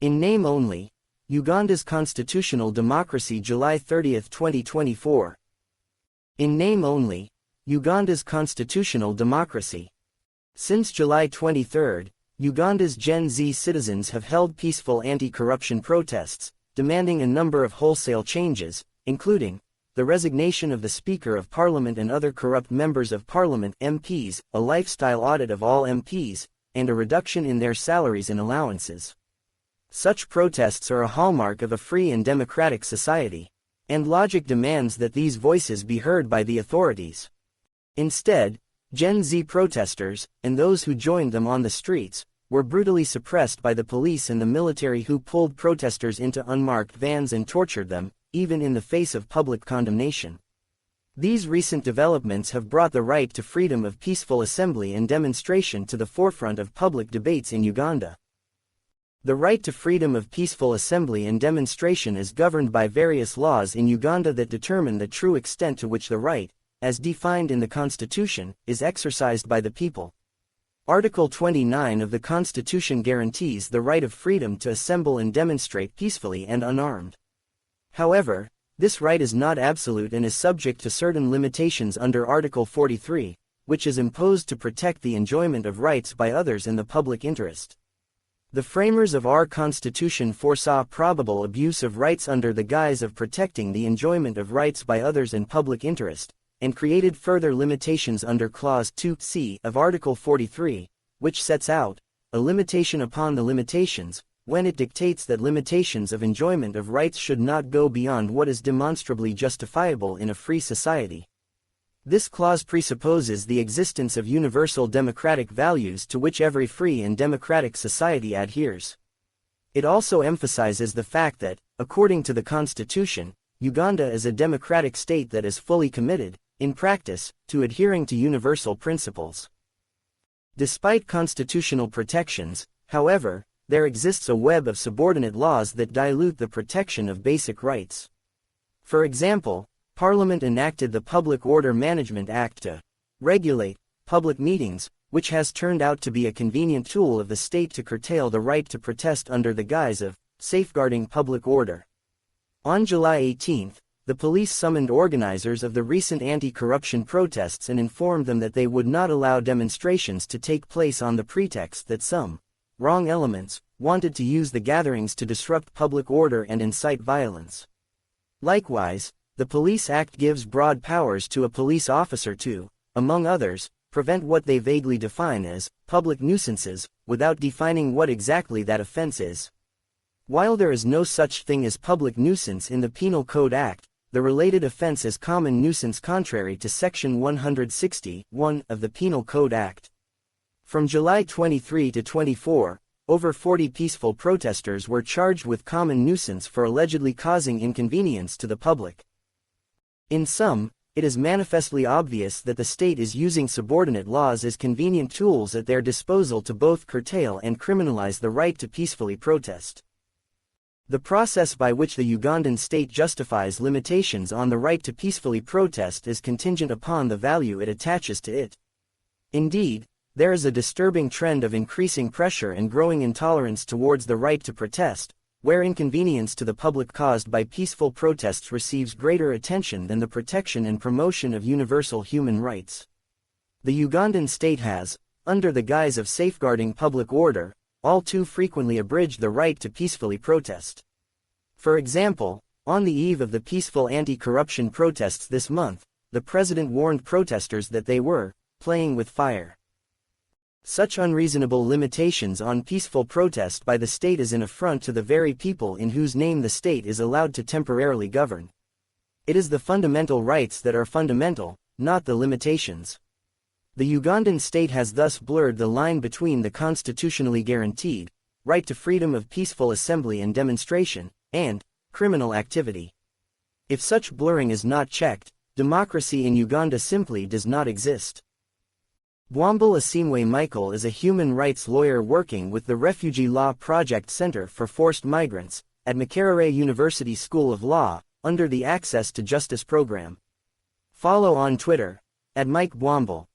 In name only, Uganda's constitutional democracy, July 30, 2024. In name only, Uganda's constitutional democracy. Since July 23, Uganda's Gen Z citizens have held peaceful anti-corruption protests, demanding a number of wholesale changes, including the resignation of the Speaker of Parliament and other corrupt members of Parliament (MPs), a lifestyle audit of all MPs, and a reduction in their salaries and allowances. Such protests are a hallmark of a free and democratic society, and logic demands that these voices be heard by the authorities. Instead, Gen Z protesters, and those who joined them on the streets, were brutally suppressed by the police and the military, who pulled protesters into unmarked vans and tortured them, even in the face of public condemnation. These recent developments have brought the right to freedom of peaceful assembly and demonstration to the forefront of public debates in Uganda. The right to freedom of peaceful assembly and demonstration is governed by various laws in Uganda that determine the true extent to which the right, as defined in the Constitution, is exercised by the people. Article 29 of the Constitution guarantees the right of freedom to assemble and demonstrate peacefully and unarmed. However, this right is not absolute and is subject to certain limitations under Article 43, which is imposed to protect the enjoyment of rights by others in the public interest. The framers of our Constitution foresaw probable abuse of rights under the guise of protecting the enjoyment of rights by others in public interest, and created further limitations under Clause 2c of Article 43, which sets out a limitation upon the limitations, when it dictates that limitations of enjoyment of rights should not go beyond what is demonstrably justifiable in a free society. This clause presupposes the existence of universal democratic values to which every free and democratic society adheres. It also emphasizes the fact that, according to the Constitution, Uganda is a democratic state that is fully committed, in practice, to adhering to universal principles. Despite constitutional protections, however, there exists a web of subordinate laws that dilute the protection of basic rights. For example, Parliament enacted the Public Order Management Act to regulate public meetings, which has turned out to be a convenient tool of the state to curtail the right to protest under the guise of safeguarding public order. On July 18, the police summoned organizers of the recent anti-corruption protests and informed them that they would not allow demonstrations to take place on the pretext that some wrong elements wanted to use the gatherings to disrupt public order and incite violence. Likewise, the Police Act gives broad powers to a police officer to, among others, prevent what they vaguely define as public nuisances, without defining what exactly that offense is. While there is no such thing as public nuisance in the Penal Code Act, the related offense is common nuisance contrary to Section 160(1) of the Penal Code Act. From July 23 to 24, over 40 peaceful protesters were charged with common nuisance for allegedly causing inconvenience to the public. In sum, it is manifestly obvious that the state is using subordinate laws as convenient tools at their disposal to both curtail and criminalize the right to peacefully protest. The process by which the Ugandan state justifies limitations on the right to peacefully protest is contingent upon the value it attaches to it. Indeed, there is a disturbing trend of increasing pressure and growing intolerance towards the right to protest, where inconvenience to the public caused by peaceful protests receives greater attention than the protection and promotion of universal human rights. The Ugandan state has, under the guise of safeguarding public order, all too frequently abridged the right to peacefully protest. For example, on the eve of the peaceful anti-corruption protests this month, the president warned protesters that they were playing with fire. Such unreasonable limitations on peaceful protest by the state is an affront to the very people in whose name the state is allowed to temporarily govern. It is the fundamental rights that are fundamental, not the limitations. The Ugandan state has thus blurred the line between the constitutionally guaranteed right to freedom of peaceful assembly and demonstration, and criminal activity. If such blurring is not checked, democracy in Uganda simply does not exist. Bwambal Asimwe Michael is a human rights lawyer working with the Refugee Law Project Center for Forced Migrants at Makerere University School of Law, under the Access to Justice program. Follow on Twitter, @MikeBwambal.